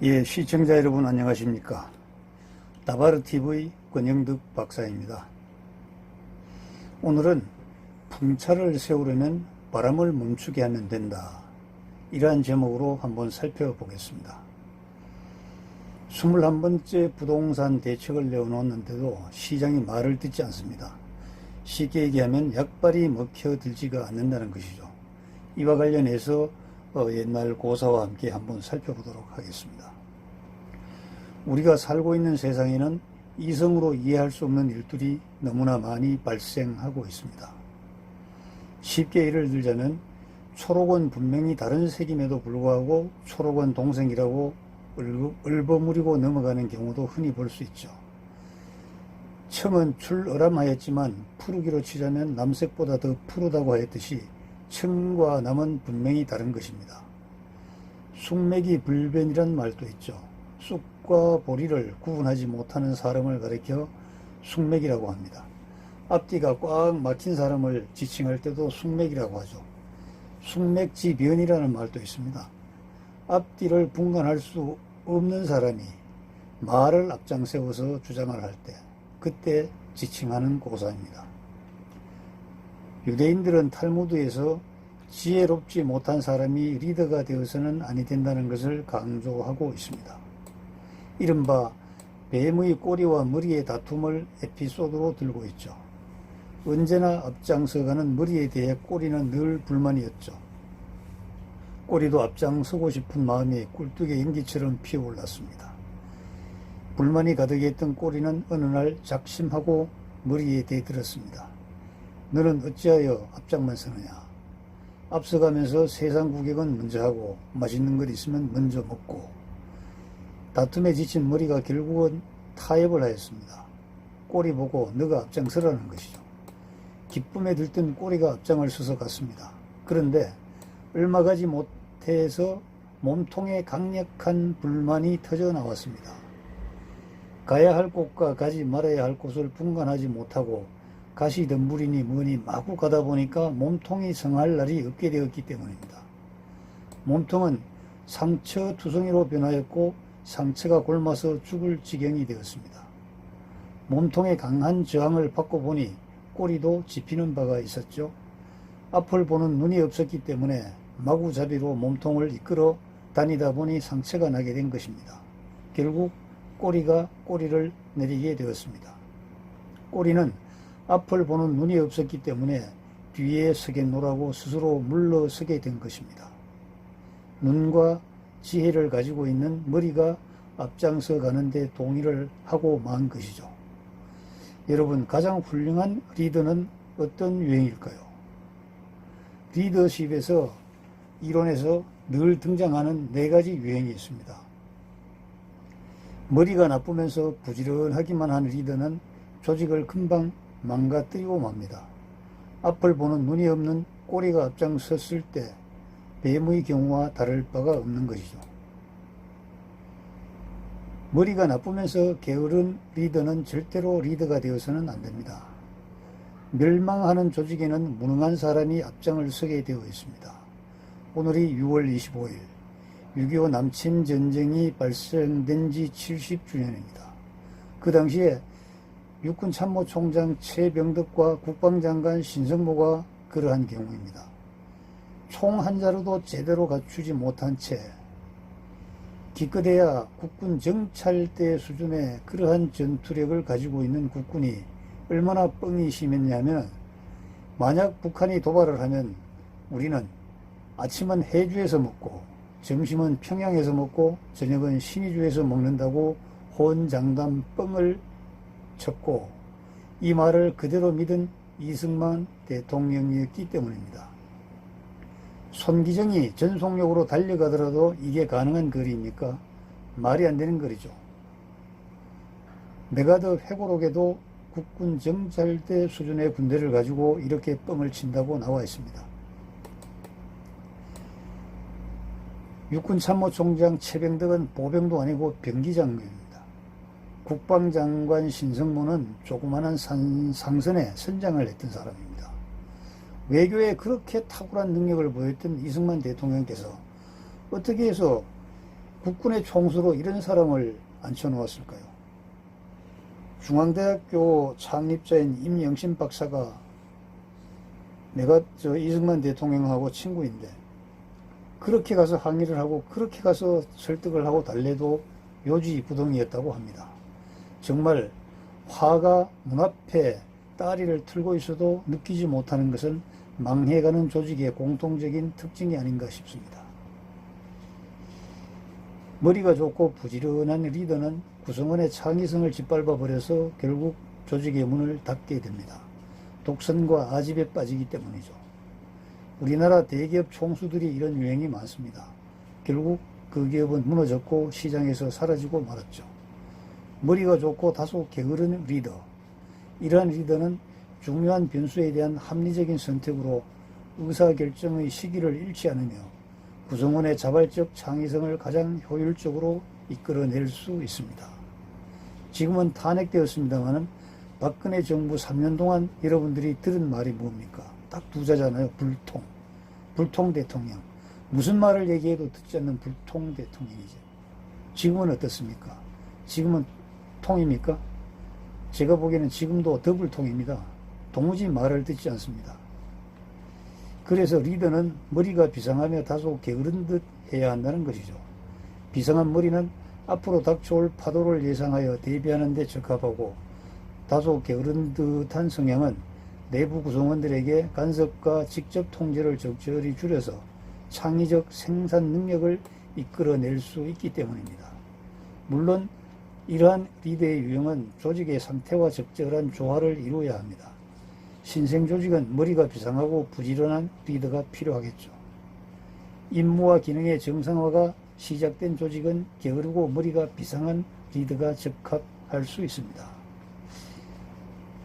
예, 시청자 여러분 안녕하십니까. 다바르TV 권영득 박사입니다. 오늘은 풍차를 세우려면 바람을 멈추게 하면 된다, 이러한 제목으로 한번 살펴보겠습니다. 21번째 부동산 대책을 내어놓았는데도 시장이 말을 듣지 않습니다. 쉽게 얘기하면 약발이 먹혀들지가 않는다는 것이죠. 이와 관련해서 옛날 고사와 함께 한번 살펴보도록 하겠습니다. 우리가 살고 있는 세상에는 이성으로 이해할 수 없는 일들이 너무나 많이 발생하고 있습니다. 쉽게 예를 들자면 초록은 분명히 다른 색임에도 불구하고 초록은 동생이라고 얼버무리고 넘어가는 경우도 흔히 볼 수 있죠. 청은 출어람하였지만 푸르기로 치자면 남색보다 더 푸르다고 하였듯이 청과 남은 분명히 다른 것입니다. 쑥맥이 불변이란 말도 있죠. 쑥과 보리를 구분하지 못하는 사람을 가리켜 쑥맥이라고 합니다. 앞뒤가 꽉 막힌 사람을 지칭할 때도 쑥맥이라고 하죠. 쑥맥지변이라는 말도 있습니다. 앞뒤를 분간할 수 없는 사람이 말을 앞장세워서 주장을 할 때, 그때 지칭하는 고사입니다. 유대인들은 탈무드에서 지혜롭지 못한 사람이 리더가 되어서는 아니 된다는 것을 강조하고 있습니다. 이른바 뱀의 꼬리와 머리의 다툼을 에피소드로 들고 있죠. 언제나 앞장서가는 머리에 대해 꼬리는 늘 불만이었죠. 꼬리도 앞장서고 싶은 마음이 꿀뚝의 연기처럼 피어올랐습니다. 불만이 가득했던 꼬리는 어느 날 작심하고 머리에 대들었습니다. 너는 어찌하여 앞장만 서느냐? 앞서가면서 세상 구경은 먼저 하고 맛있는 것 있으면 먼저 먹고. 다툼에 지친 머리가 결국은 타협을 하였습니다. 꼬리 보고 너가 앞장서라는 것이죠. 기쁨에 들뜬 꼬리가 앞장을 서서 갔습니다. 그런데 얼마 가지 못해서 몸통에 강력한 불만이 터져 나왔습니다. 가야 할 곳과 가지 말아야 할 곳을 분간하지 못하고 가시덤불이니 뭐니 마구 가다 보니까 몸통이 성할 날이 없게 되었기 때문입니다. 몸통은 상처투성이로 변하였고 상처가 골마서 죽을 지경이 되었습니다. 몸통의 강한 저항을 받고 보니 꼬리도 집히는 바가 있었죠. 앞을 보는 눈이 없었기 때문에 마구잡이로 몸통을 이끌어 다니다 보니 상처가 나게 된 것입니다. 결국 꼬리가 꼬리를 내리게 되었습니다. 꼬리는 앞을 보는 눈이 없었기 때문에 뒤에 서겠노라고 스스로 물러서게 된 것입니다. 눈과 지혜를 가지고 있는 머리가 앞장서 가는데 동의를 하고 만 것이죠. 여러분, 가장 훌륭한 리더는 어떤 유형일까요? 리더십에서 이론에서 늘 등장하는 4가지 유형이 있습니다. 머리가 나쁘면서 부지런하기만 한 리더는 조직을 금방 망가뜨리고 맙니다. 앞을 보는 눈이 없는 꼬리가 앞장섰을 때 뱀의 경우와 다를 바가 없는 것이죠. 머리가 나쁘면서 게으른 리더는 절대로 리더가 되어서는 안 됩니다. 멸망하는 조직에는 무능한 사람이 앞장을 서게 되어 있습니다. 오늘이 6월 25일, 6.25 남침 전쟁이 발생된 지 70주년입니다. 그 당시에 육군 참모총장 최병덕과 국방장관 신성모가 그러한 경우입니다. 총 한 자루도 제대로 갖추지 못한 채 기껏해야 국군 정찰대 수준의 그러한 전투력을 가지고 있는 국군이 얼마나 뻥이 심했냐면, 만약 북한이 도발을 하면 우리는 아침은 해주에서 먹고 점심은 평양에서 먹고 저녁은 신의주에서 먹는다고 혼장담 뻥을 쳤고, 이 말을 그대로 믿은 이승만 대통령이었기 때문입니다. 손기정이 전속력으로 달려가더라도 이게 가능한 거리입니까? 말이 안 되는 거리죠. 메가더 회고록에도 국군 정찰대 수준의 군대를 가지고 이렇게 뻥을 친다고 나와 있습니다. 육군 참모총장 최병덕은 보병도 아니고 병기장관입니다. 국방장관 신성모는 조그마한 상선에 선장을 했던 사람입니다. 외교에 그렇게 탁월한 능력을 보였던 이승만 대통령께서 어떻게 해서 국군의 총수로 이런 사람을 앉혀놓았을까요? 중앙대학교 창립자인 임영신 박사가 내가 이승만 대통령하고 친구인데 그렇게 가서 항의를 하고 그렇게 가서 설득을 하고 달래도 요지부동이었다고 합니다. 정말 화가 눈앞에 따리를 틀고 있어도 느끼지 못하는 것은 망해가는 조직의 공통적인 특징이 아닌가 싶습니다. 머리가 좋고 부지런한 리더는 구성원의 창의성을 짓밟아 버려서 결국 조직의 문을 닫게 됩니다. 독선과 아집에 빠지기 때문이죠. 우리나라 대기업 총수들이 이런 유행이 많습니다. 결국 그 기업은 무너졌고 시장에서 사라지고 말았죠. 머리가 좋고 다소 게으른 리더. 이러한 리더는 중요한 변수에 대한 합리적인 선택으로 의사결정의 시기를 잃지 않으며 구성원의 자발적 창의성을 가장 효율적으로 이끌어낼 수 있습니다. 지금은 탄핵되었습니다마는 박근혜 정부 3년 동안 여러분들이 들은 말이 뭡니까? 딱 두 자잖아요. 불통 대통령. 무슨 말을 얘기해도 듣지 않는 불통 대통령이죠. 지금은 어떻습니까? 지금은 통입니까? 제가 보기에는 지금도 더블통입니다. 도무지 말을 듣지 않습니다. 그래서 리더는 머리가 비상하며 다소 게으른 듯 해야 한다는 것이죠. 비상한 머리는 앞으로 닥쳐올 파도를 예상하여 대비하는 데 적합하고 다소 게으른 듯한 성향은 내부 구성원들에게 간섭과 직접 통제를 적절히 줄여서 창의적 생산 능력을 이끌어낼 수 있기 때문입니다. 물론 이러한 리더의 유형은 조직의 상태와 적절한 조화를 이루어야 합니다. 신생 조직은 머리가 비상하고 부지런한 리더가 필요하겠죠. 임무와 기능의 정상화가 시작된 조직은 게으르고 머리가 비상한 리더가 적합할 수 있습니다.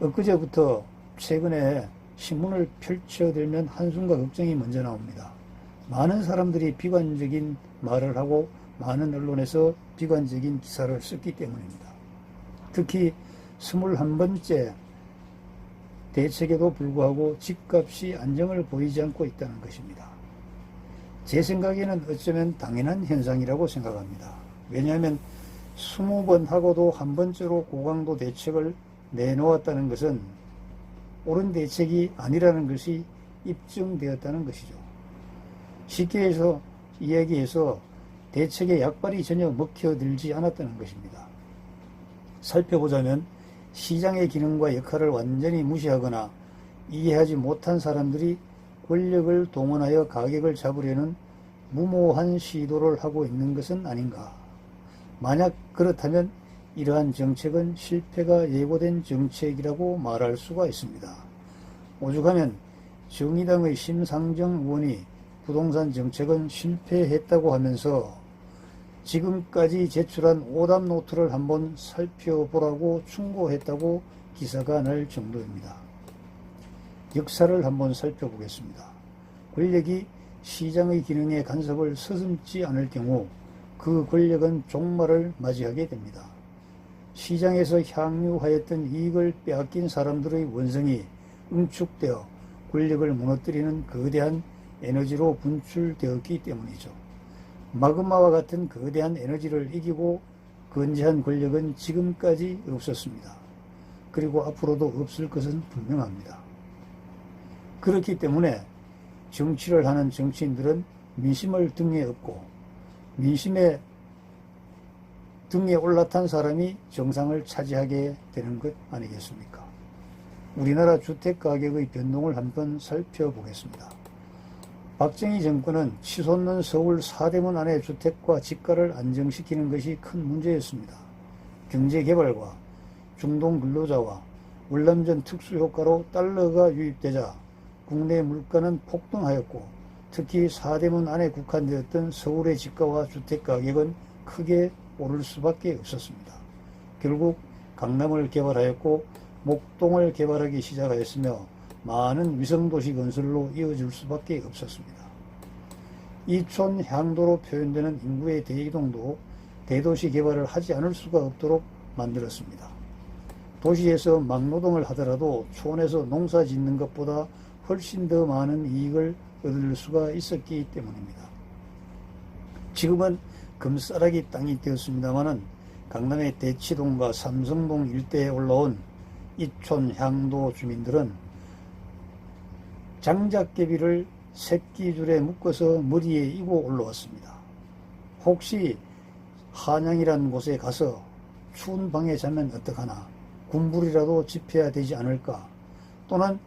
엊그제부터 최근에 신문을 펼쳐들면 한숨과 걱정이 먼저 나옵니다. 많은 사람들이 비관적인 말을 하고 많은 언론에서 비관적인 기사를 썼기 때문입니다. 특히 21번째 대책에도 불구하고 집값이 안정을 보이지 않고 있다는 것입니다. 제 생각에는 어쩌면 당연한 현상이라고 생각합니다. 왜냐하면 20번 하고도 한 번째로 고강도 대책을 내놓았다는 것은 옳은 대책이 아니라는 것이 입증되었다는 것이죠. 쉽게 해서 이야기해서 대책의 약발이 전혀 먹혀들지 않았다는 것입니다. 살펴보자면 시장의 기능과 역할을 완전히 무시하거나 이해하지 못한 사람들이 권력을 동원하여 가격을 잡으려는 무모한 시도를 하고 있는 것은 아닌가. 만약 그렇다면 이러한 정책은 실패가 예고된 정책이라고 말할 수가 있습니다. 오죽하면 정의당의 심상정 의원이 부동산 정책은 실패했다고 하면서 지금까지 제출한 오답 노트를 한번 살펴보라고 충고했다고 기사가 날 정도입니다. 역사를 한번 살펴보겠습니다. 권력이 시장의 기능에 간섭을 서슴지 않을 경우 그 권력은 종말을 맞이하게 됩니다. 시장에서 향유하였던 이익을 빼앗긴 사람들의 원성이 응축되어 권력을 무너뜨리는 거대한 에너지로 분출되었기 때문이죠. 마그마와 같은 거대한 에너지를 이기고 건재한 권력은 지금까지 없었습니다. 그리고 앞으로도 없을 것은 분명합니다. 그렇기 때문에 정치를 하는 정치인들은 민심을 등에 업고 민심의 등에 올라탄 사람이 정상을 차지하게 되는 것 아니겠습니까? 우리나라 주택가격의 변동을 한번 살펴보겠습니다. 박정희 정권은 치솟는 서울 사대문 안의 주택과 집가를 안정시키는 것이 큰 문제였습니다. 경제개발과 중동 근로자와 월남전 특수효과로 달러가 유입되자 국내 물가는 폭등하였고 특히 사대문 안에 국한되었던 서울의 집가와 주택가격은 크게 오를 수밖에 없었습니다. 결국 강남을 개발하였고 목동을 개발하기 시작하였으며 많은 위성도시 건설로 이어질 수밖에 없었습니다. 이촌 향도로 표현되는 인구의 대이동도 대도시 개발을 하지 않을 수가 없도록 만들었습니다. 도시에서 막노동을 하더라도 촌에서 농사 짓는 것보다 훨씬 더 많은 이익을 얻을 수가 있었기 때문입니다. 지금은 금싸라기 땅이 되었습니다마는 강남의 대치동과 삼성동 일대에 올라온 이촌 향도 주민들은 장작개비를 새끼줄에 묶어서 머리에 이고 올라왔습니다. 혹시 한양이라는 곳에 가서 추운 방에 자면 어떡하나, 군불이라도 집혀야 되지 않을까, 또는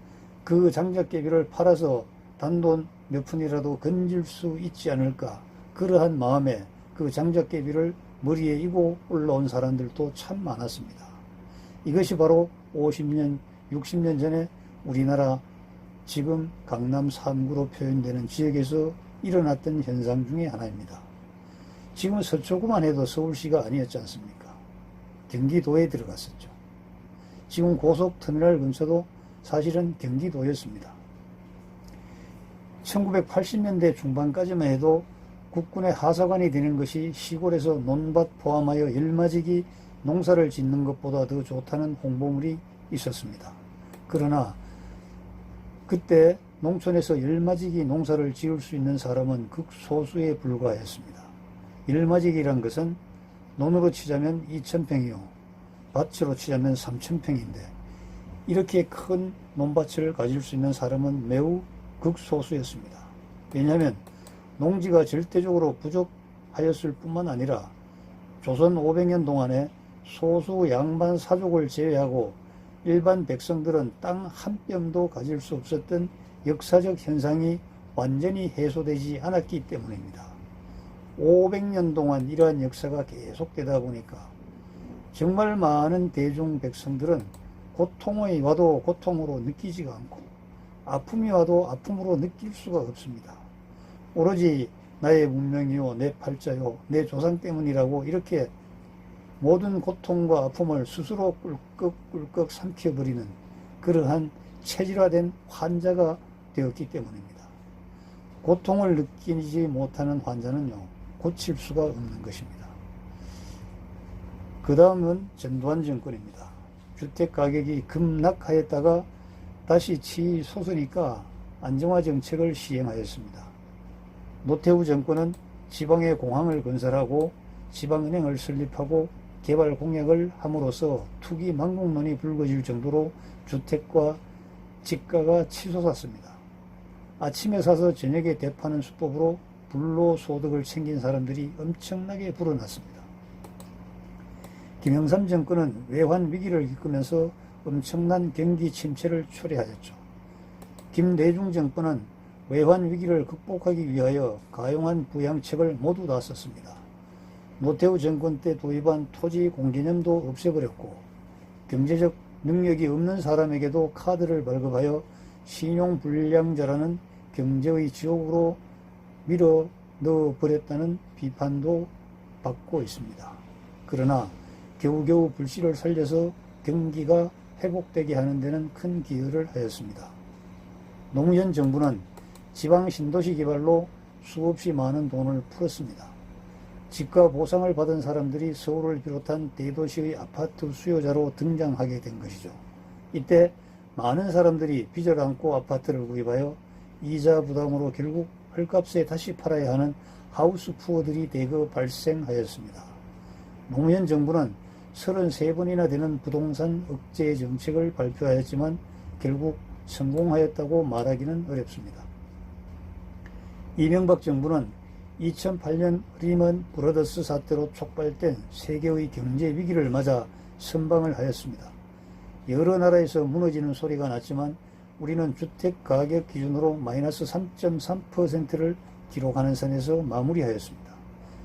그 장작개비를 팔아서 단돈 몇 푼이라도 건질 수 있지 않을까, 그러한 마음에 그 장작개비를 머리에 이고 올라온 사람들도 참 많았습니다. 이것이 바로 50년, 60년 전에 우리나라 지금 강남 3구로 표현되는 지역에서 일어났던 현상 중에 하나입니다. 지금 서초구만 해도 서울시가 아니었지 않습니까? 경기도에 들어갔었죠. 지금 고속터미널 근처도 사실은 경기도였습니다. 1980년대 중반까지만 해도 국군의 하사관이 되는 것이 시골에서 논밭 포함하여 열마지기 농사를 짓는 것보다 더 좋다는 홍보물이 있었습니다. 그러나 그때 농촌에서 열마지기 농사를 지을 수 있는 사람은 극소수에 불과했습니다. 열마지기란 것은 논으로 치자면 2000평이요, 밭으로 치자면 3000평인데 이렇게 큰 논밭을 가질 수 있는 사람은 매우 극소수였습니다. 왜냐하면 농지가 절대적으로 부족하였을 뿐만 아니라 조선 500년 동안에 소수 양반 사족을 제외하고 일반 백성들은 땅 한 뼘도 가질 수 없었던 역사적 현상이 완전히 해소되지 않았기 때문입니다. 500년 동안 이러한 역사가 계속되다 보니까 정말 많은 대중 백성들은 고통이 와도 고통으로 느끼지가 않고 아픔이 와도 아픔으로 느낄 수가 없습니다. 오로지 나의 문명이요, 내 팔자요, 내 조상 때문이라고 이렇게 모든 고통과 아픔을 스스로 꿀꺽꿀꺽 삼켜버리는 그러한 체질화된 환자가 되었기 때문입니다. 고통을 느끼지 못하는 환자는요, 고칠 수가 없는 것입니다. 그 다음은 전두환 정권입니다. 주택가격이 급락하였다가 다시 치솟으니까 안정화 정책을 시행하였습니다. 노태우 정권은 지방에 공항을 건설하고 지방은행을 설립하고 개발 공약을 함으로써 투기 망국론이 불거질 정도로 주택과 집가가 치솟았습니다. 아침에 사서 저녁에 대파는 수법으로 불로소득을 챙긴 사람들이 엄청나게 불어났습니다. 김영삼 정권은 외환 위기를 겪으면서 엄청난 경기 침체를 초래하였죠. 김대중 정권은 외환 위기를 극복하기 위하여 가용한 부양책을 모두 다 썼습니다. 노태우 정권 때 도입한 토지 공개념도 없애버렸고 경제적 능력이 없는 사람에게도 카드를 발급하여 신용불량자라는 경제의 지옥으로 밀어 넣어버렸다는 비판도 받고 있습니다. 그러나 겨우겨우 불씨를 살려서 경기가 회복되게 하는 데는 큰 기여를 하였습니다. 노무현 정부는 지방 신도시 개발로 수없이 많은 돈을 풀었습니다. 집가 보상을 받은 사람들이 서울을 비롯한 대도시의 아파트 수요자로 등장하게 된 것이죠. 이때 많은 사람들이 빚을 안고 아파트를 구입하여 이자 부담으로 결국 헐값에 다시 팔아야 하는 하우스 푸어들이 대거 발생하였습니다. 노무현 정부는 33번이나 되는 부동산 억제 정책을 발표하였지만 결국 성공하였다고 말하기는 어렵습니다. 이명박 정부는 2008년 리먼 브러더스 사태로 촉발된 세계의 경제 위기를 맞아 선방을 하였습니다. 여러 나라에서 무너지는 소리가 났지만 우리는 주택 가격 기준으로 마이너스 3.3%를 기록하는 선에서 마무리하였습니다.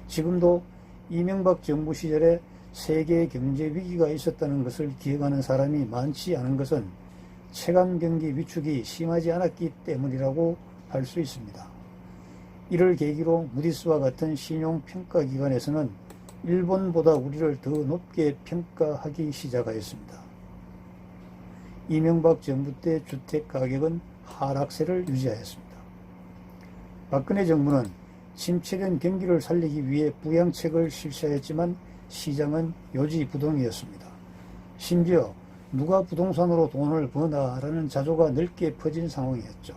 지금도 이명박 정부 시절에 세계 경제 위기가 있었다는 것을 기억하는 사람이 많지 않은 것은 체감 경기 위축이 심하지 않았기 때문이라고 할 수 있습니다. 이를 계기로 무디스와 같은 신용평가기관에서는 일본보다 우리를 더 높게 평가하기 시작하였습니다. 이명박 정부 때 주택가격은 하락세를 유지하였습니다. 박근혜 정부는 침체된 경기를 살리기 위해 부양책을 실시하였지만 시장은 요지부동이었습니다. 심지어 누가 부동산으로 돈을 버나라는 자조가 넓게 퍼진 상황이었죠.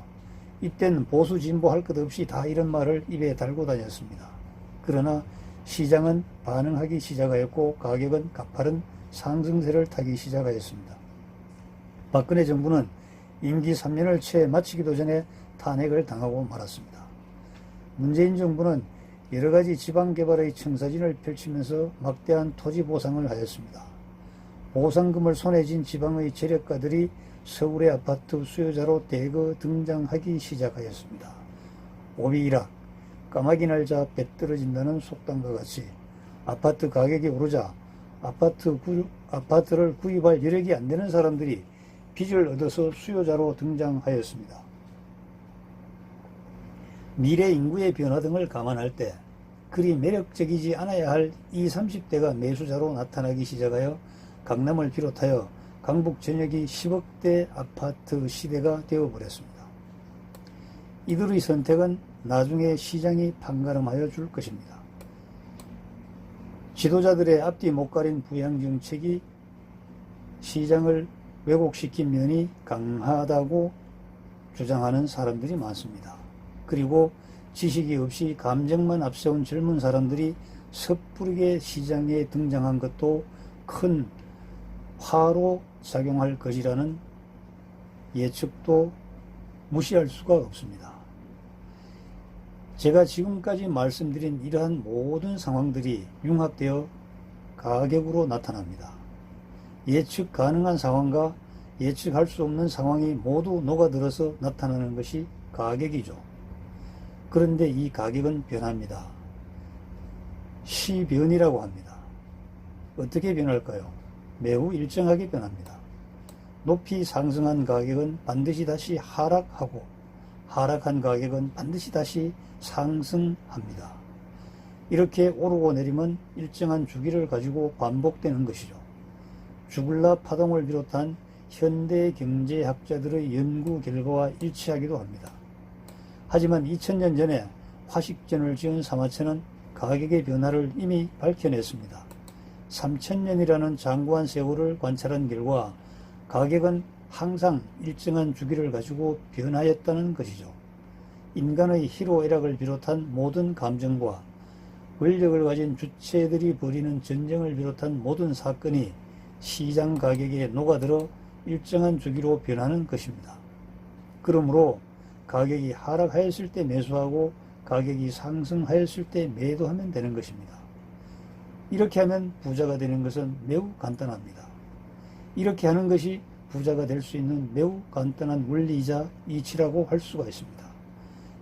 이땐 보수 진보 할 것 없이 다 이런 말을 입에 달고 다녔습니다. 그러나 시장은 반응하기 시작하였고 가격은 가파른 상승세를 타기 시작하였습니다. 박근혜 정부는 임기 3년을 채 마치기도 전에 탄핵을 당하고 말았습니다. 문재인 정부는 여러가지 지방개발의 청사진을 펼치면서 막대한 토지 보상을 하였습니다. 보상금을 손에 쥔 지방의 재력가들이 서울의 아파트 수요자로 대거 등장하기 시작하였습니다. 오비일학, 까마귀 날자 배 떨어진다는 속담과 같이 아파트 가격이 오르자 아파트를 구입할 여력이 안 되는 사람들이 빚을 얻어서 수요자로 등장하였습니다. 미래 인구의 변화 등을 감안할 때 그리 매력적이지 않아야 할 20, 30대가 매수자로 나타나기 시작하여 강남을 비롯하여 강북 전역이 10억대 아파트 시대가 되어버렸습니다. 이들의 선택은 나중에 시장이 판가름하여 줄 것입니다. 지도자들의 앞뒤 못 가린 부양정책이 시장을 왜곡시킨 면이 강하다고 주장하는 사람들이 많습니다. 그리고 지식이 없이 감정만 앞세운 젊은 사람들이 섣부르게 시장에 등장한 것도 큰 화로 작용할 것이라는 예측도 무시할 수가 없습니다. 제가 지금까지 말씀드린 이러한 모든 상황들이 융합되어 가격으로 나타납니다. 예측 가능한 상황과 예측할 수 없는 상황이 모두 녹아들어서 나타나는 것이 가격이죠. 그런데 이 가격은 변합니다. 시변이라고 합니다. 어떻게 변할까요? 매우 일정하게 변합니다. 높이 상승한 가격은 반드시 다시 하락하고 하락한 가격은 반드시 다시 상승합니다. 이렇게 오르고 내리면 일정한 주기를 가지고 반복되는 것이죠. 주글라 파동을 비롯한 현대 경제학자들의 연구 결과와 일치하기도 합니다. 하지만 2000년 전에 화식전을 지은 사마천은 가격의 변화를 이미 밝혀냈습니다. 3000년이라는 장구한 세월을 관찰한 결과 가격은 항상 일정한 주기를 가지고 변하였다는 것이죠. 인간의 희로애락을 비롯한 모든 감정과 권력을 가진 주체들이 벌이는 전쟁을 비롯한 모든 사건이 시장 가격에 녹아들어 일정한 주기로 변하는 것입니다. 그러므로 가격이 하락하였을 때 매수하고 가격이 상승하였을 때 매도하면 되는 것입니다. 이렇게 하면 부자가 되는 것은 매우 간단합니다. 이렇게 하는 것이 부자가 될 수 있는 매우 간단한 원리이자 이치라고 할 수가 있습니다.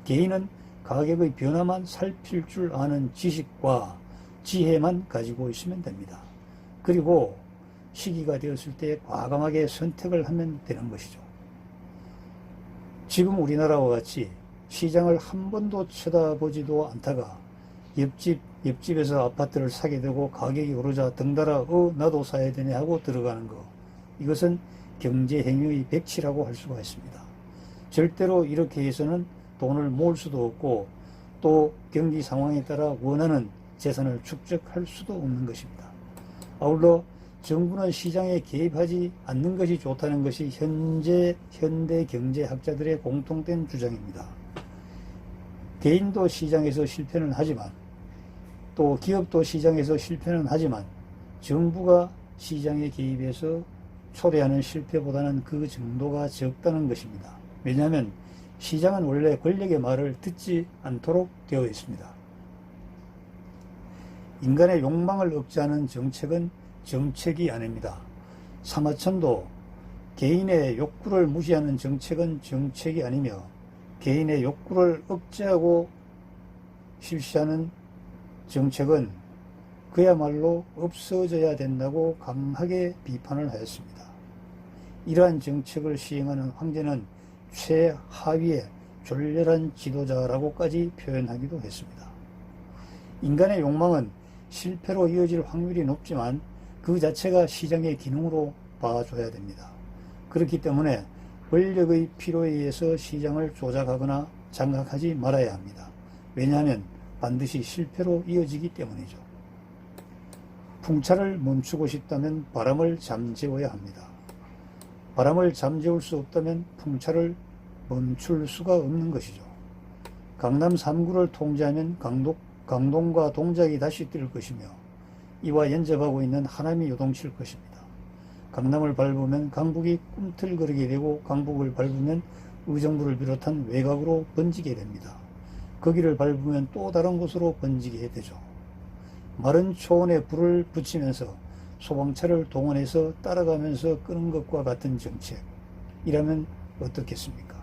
개인은 가격의 변화만 살필 줄 아는 지식과 지혜만 가지고 있으면 됩니다. 그리고 시기가 되었을 때 과감하게 선택을 하면 되는 것이죠. 지금 우리나라와 같이 시장을 한 번도 쳐다보지도 않다가 옆집에서 아파트를 사게 되고 가격이 오르자 덩달아 나도 사야 되네 하고 들어가는 거, 이것은 경제행위의 백치라고 할 수가 있습니다. 절대로 이렇게 해서는 돈을 모을 수도 없고 또 경기 상황에 따라 원하는 재산을 축적할 수도 없는 것입니다. 아울러 정부는 시장에 개입하지 않는 것이 좋다는 것이 현대 경제학자들의 공통된 주장입니다. 개인도 시장에서 실패는 하지만 또 기업도 시장에서 실패는 하지만 정부가 시장에 개입해서 초래하는 실패보다는 그 정도가 적다는 것입니다. 왜냐하면 시장은 원래 권력의 말을 듣지 않도록 되어 있습니다. 인간의 욕망을 억제하는 정책은 정책이 아닙니다. 사마천도 개인의 욕구를 무시하는 정책은 정책이 아니며 개인의 욕구를 억제하고 실시하는 정책은 그야말로 없어져야 된다고 강하게 비판을 하였습니다. 이러한 정책을 시행하는 황제는 최하위의 졸렬한 지도자라고까지 표현하기도 했습니다. 인간의 욕망은 실패로 이어질 확률이 높지만 그 자체가 시장의 기능으로 봐줘야 됩니다. 그렇기 때문에 권력의 필요에 의해서 시장을 조작하거나 장악하지 말아야 합니다. 왜냐하면 반드시 실패로 이어지기 때문이죠. 풍차를 멈추고 싶다면 바람을 잠재워야 합니다. 바람을 잠재울 수 없다면 풍차를 멈출 수가 없는 것이죠. 강남 3구를 통제하면 강동과 동작이 다시 뜰 것이며 이와 연접하고 있는 하남이 요동칠 것입니다. 강남을 밟으면 강북이 꿈틀거리게 되고 강북을 밟으면 의정부를 비롯한 외곽으로 번지게 됩니다. 거기를 밟으면 또 다른 곳으로 번지게 되죠. 마른 초원에 불을 붙이면서 소방차를 동원해서 따라가면서 끄는 것과 같은 정책이라면 어떻겠습니까?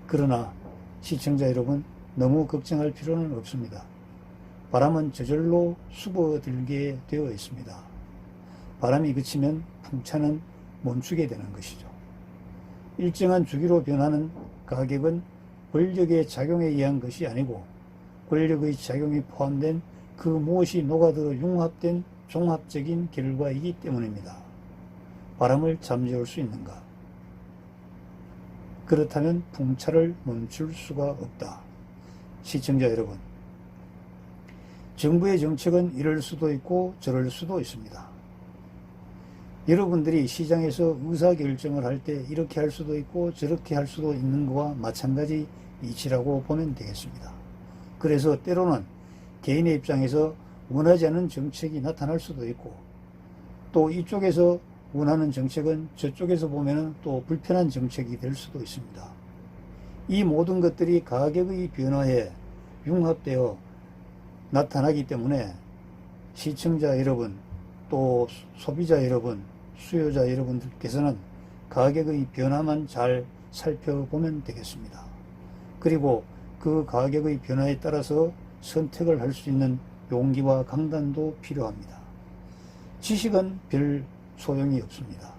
그러나 시청자 여러분, 너무 걱정할 필요는 없습니다. 바람은 저절로 수거들게 되어 있습니다. 바람이 그치면 풍차는 멈추게 되는 것이죠. 일정한 주기로 변하는 가격은 권력의 작용에 의한 것이 아니고 권력의 작용이 포함된 그 무엇이 녹아들어 융합된 종합적인 결과이기 때문입니다. 바람을 잠재울 수 있는가? 그렇다면 풍차를 멈출 수가 없다. 시청자 여러분, 정부의 정책은 이럴 수도 있고 저럴 수도 있습니다. 여러분들이 시장에서 의사결정을 할 때 이렇게 할 수도 있고 저렇게 할 수도 있는 것과 마찬가지 이치라고 보면 되겠습니다. 그래서 때로는 개인의 입장에서 원하지 않는 정책이 나타날 수도 있고 또 이쪽에서 원하는 정책은 저쪽에서 보면 또 불편한 정책이 될 수도 있습니다. 이 모든 것들이 가격의 변화에 융합되어 나타나기 때문에 시청자 여러분, 또 소비자 여러분, 수요자 여러분들께서는 가격의 변화만 잘 살펴보면 되겠습니다. 그리고 그 가격의 변화에 따라서 선택을 할 수 있는 용기와 강단도 필요합니다. 지식은 별 소용이 없습니다.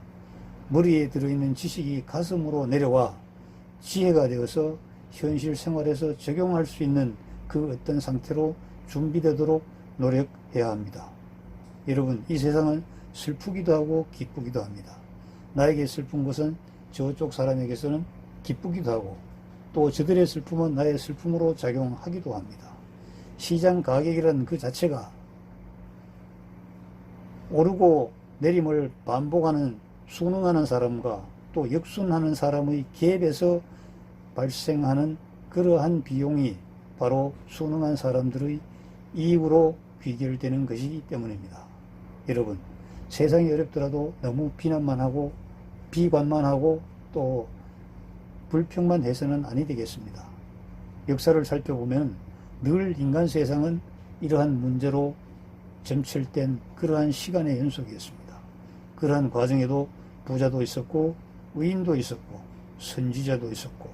머리에 들어있는 지식이 가슴으로 내려와 지혜가 되어서 현실 생활에서 적용할 수 있는 그 어떤 상태로 준비되도록 노력해야 합니다. 여러분, 이 세상은 슬프기도 하고 기쁘기도 합니다. 나에게 슬픈 것은 저쪽 사람에게서는 기쁘기도 하고 또 저들의 슬픔은 나의 슬픔으로 작용하기도 합니다. 시장 가격이라는 그 자체가 오르고 내림을 반복하는 순응하는 사람과 또 역순하는 사람의 갭에서 발생하는 그러한 비용이 바로 순응한 사람들의 이익으로 귀결되는 것이기 때문입니다. 여러분, 세상이 어렵더라도 너무 비난만 하고 비관만 하고 또 불평만 해서는 아니 되겠습니다. 역사를 살펴보면 늘 인간 세상은 이러한 문제로 점철된 그러한 시간의 연속이었습니다. 그러한 과정에도 부자도 있었고 의인도 있었고 선지자도 있었고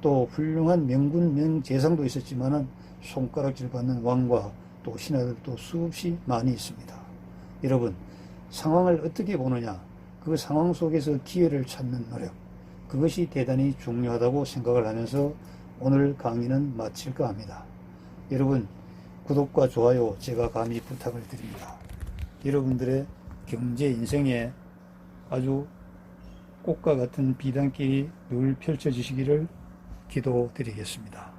또 훌륭한 명군 명재상도 있었지만은 손가락질 받는 왕과 또 신하들도 수없이 많이 있습니다. 여러분, 상황을 어떻게 보느냐, 그 상황 속에서 기회를 찾는 노력, 그것이 대단히 중요하다고 생각을 하면서 오늘 강의는 마칠까 합니다. 여러분, 구독과 좋아요 제가 감히 부탁을 드립니다. 여러분들의 경제 인생에 아주 꽃과 같은 비단길이 늘 펼쳐지시기를 기도드리겠습니다.